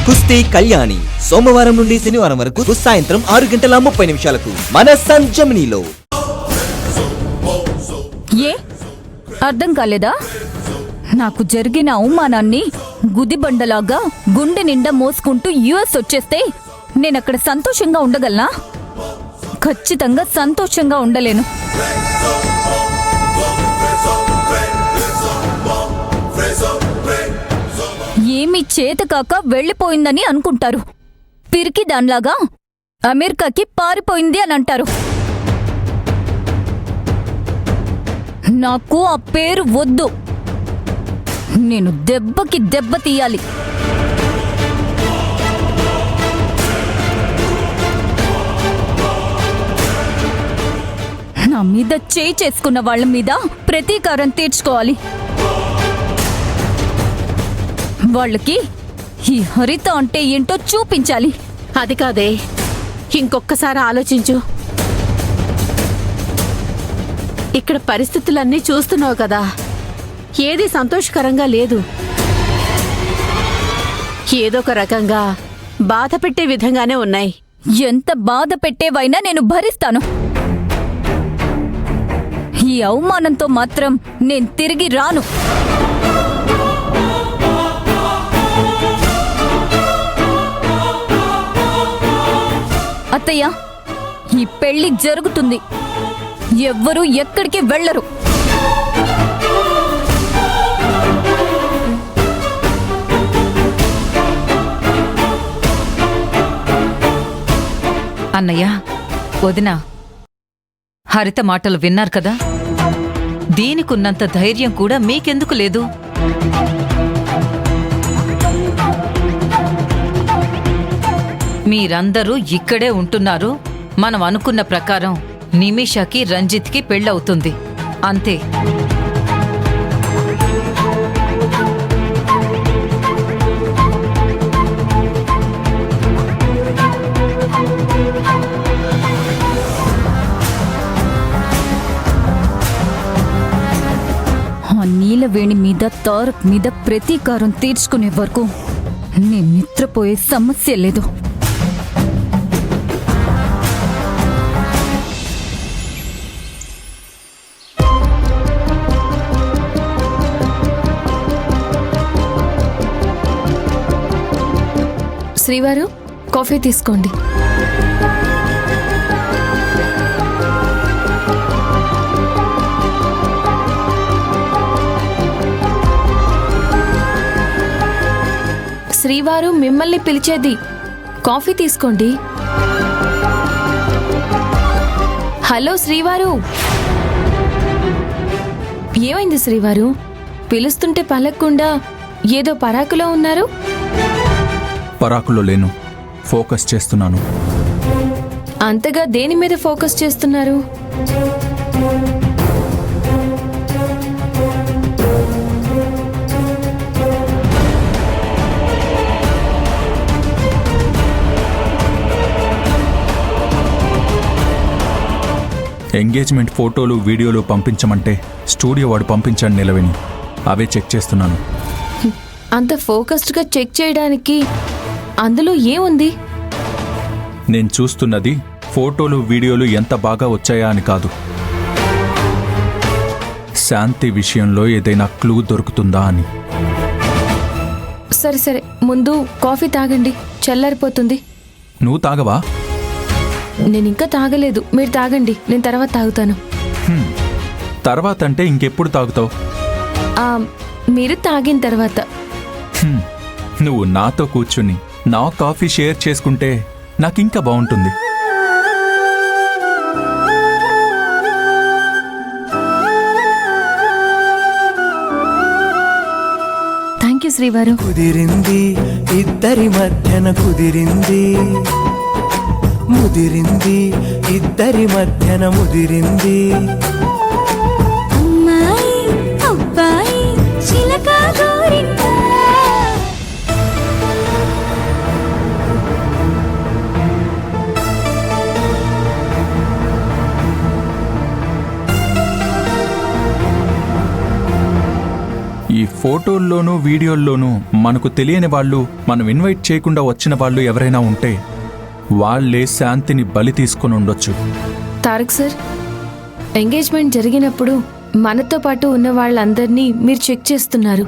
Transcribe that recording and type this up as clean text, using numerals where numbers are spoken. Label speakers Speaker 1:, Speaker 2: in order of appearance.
Speaker 1: కుస్తీ కళ్యాణి సోమవారం నుండి శనివారం వరకు సాయంత్రం 6:30 మన సన్ జెమినీలో.
Speaker 2: ఏ అర్థం కాలేదా? నాకు జరిగిన అవమానాన్ని గుదిబండలాగా గుండె నిండా మోసుకుంటూ యుఎస్ వచ్చేస్తే నేనక్కడ సంతోషంగా ఉండగలనా? ఖచ్చితంగా సంతోషంగా ఉండలేను. ఏమీ చేతకాక వెళ్లిపోయిందని అనుకుంటారు. పిరికి దానిలాగా అమెరికాకి పారిపోయింది అని అంటారు. నాకు ఆ పేరు వద్దు. నేను దెబ్బకి దెబ్బ తీయాలి. నా మీద చేయి చేసుకున్న వాళ్ళ మీద ప్రతీకారం తీర్చుకోవాలి. వాళ్ళకి ఈ హరిత అంటే ఏంటో చూపించాలి.
Speaker 3: అది కాదే, ఇంకొక్కసారి ఆలోచించు. ఇక్కడ పరిస్థితులన్నీ చూస్తున్నావు కదా, ఏది సంతోషకరంగా లేదు. ఏదో ఒక రకంగా బాధ పెట్టే విధంగానే ఉన్నాయి.
Speaker 2: ఎంత బాధ పెట్టేవైనా నేను భరిస్తాను. ఈ అవమానంతో మాత్రం నేను తిరిగి రాను. అత్తయ్య, ఈ పెళ్లి జరుగుతుంది. ఎవ్వరూ ఎక్కడికి వెళ్లరు.
Speaker 4: అన్నయ్య, వదినా, హరిత మాటలు విన్నారు కదా? దీనికున్నంత ధైర్యం కూడా మీకెందుకు లేదు? మీరందరూ ఇక్కడే ఉంటున్నారు. మనం అనుకున్న ప్రకారం నిమిషాకి రంజిత్కి పెళ్ళవుతుంది, అంతే.
Speaker 2: ఆ నీలవేణి మీద, తారక్ మీద ప్రతీకారం తీర్చుకునే వరకు నేను నిద్రపోయే సమస్య లేదు.
Speaker 5: శ్రీవారు, కాఫీ తీసుకోండి. శ్రీవారు మిమ్మల్ని పిలిచేది. కాఫీ తీసుకోండి. హలో శ్రీవారు. ఏమైంది శ్రీవారు? పిలుస్తుంటే పలక్కుండా ఏదో పరాకులో ఉన్నారు.
Speaker 6: పరాకులో లేను, ఫోకస్ చేస్తున్నాను.
Speaker 5: అంతగా దేని మీద ఫోకస్ చేస్తున్నారు?
Speaker 6: ఎంగేజ్మెంట్ ఫోటోలు, వీడియోలు పంపించమంటే స్టూడియో వాడు పంపించాడు నిలవేణి. అవే చెక్ చేస్తున్నాను.
Speaker 5: అంత ఫోకస్డ్గా చెక్ చేయడానికి అందులో ఏముంది?
Speaker 6: నేను చూస్తున్నది ఫోటోలు, వీడియోలు ఎంత బాగా వచ్చాయా అని కాదు, శాంతి విషయంలో ఏదైనా క్లూ దొరుకుతుందా అని.
Speaker 5: సరే సరే, ముందు కాఫీ తాగండి, చల్లారిపోతుంది.
Speaker 6: నువ్వు తాగవా?
Speaker 5: నేనింకా తాగలేదు, మీరు తాగండి, నేను తర్వాత తాగుతాను.
Speaker 6: తర్వాత అంటే ఇంకెప్పుడు తాగుతావు?
Speaker 5: మీరు తాగిన తర్వాత.
Speaker 6: నువ్వు నాతో కూర్చుని నా కాఫీ షేర్ చేసుకుంటే నాకింకా బాగుంటుంది.
Speaker 5: థ్యాంక్ యూ శ్రీవారు.
Speaker 7: కుదిరింది ఇద్దరి మధ్యన, కుదిరింది ముదిరింది ఇద్దరి మధ్యన, ముదిరింది.
Speaker 8: అమ్మాయి అబ్బాయి చిలక గోరింక.
Speaker 6: ఈ ఫోటోల్లోనూ వీడియోల్లోనూ మనకు తెలియని వాళ్ళు, మనం ఇన్వైట్ చేయకుండా వచ్చిన వాళ్ళు ఎవరైనా ఉంటే వాళ్ళే శాంతిని బలి తీసుకుని ఉండొచ్చు.
Speaker 5: తారక్ సార్, ఎంగేజ్మెంట్ జరిగినప్పుడు మనతో పాటు ఉన్న వాళ్ళందరినీ మీరు చెక్ చేస్తున్నారు.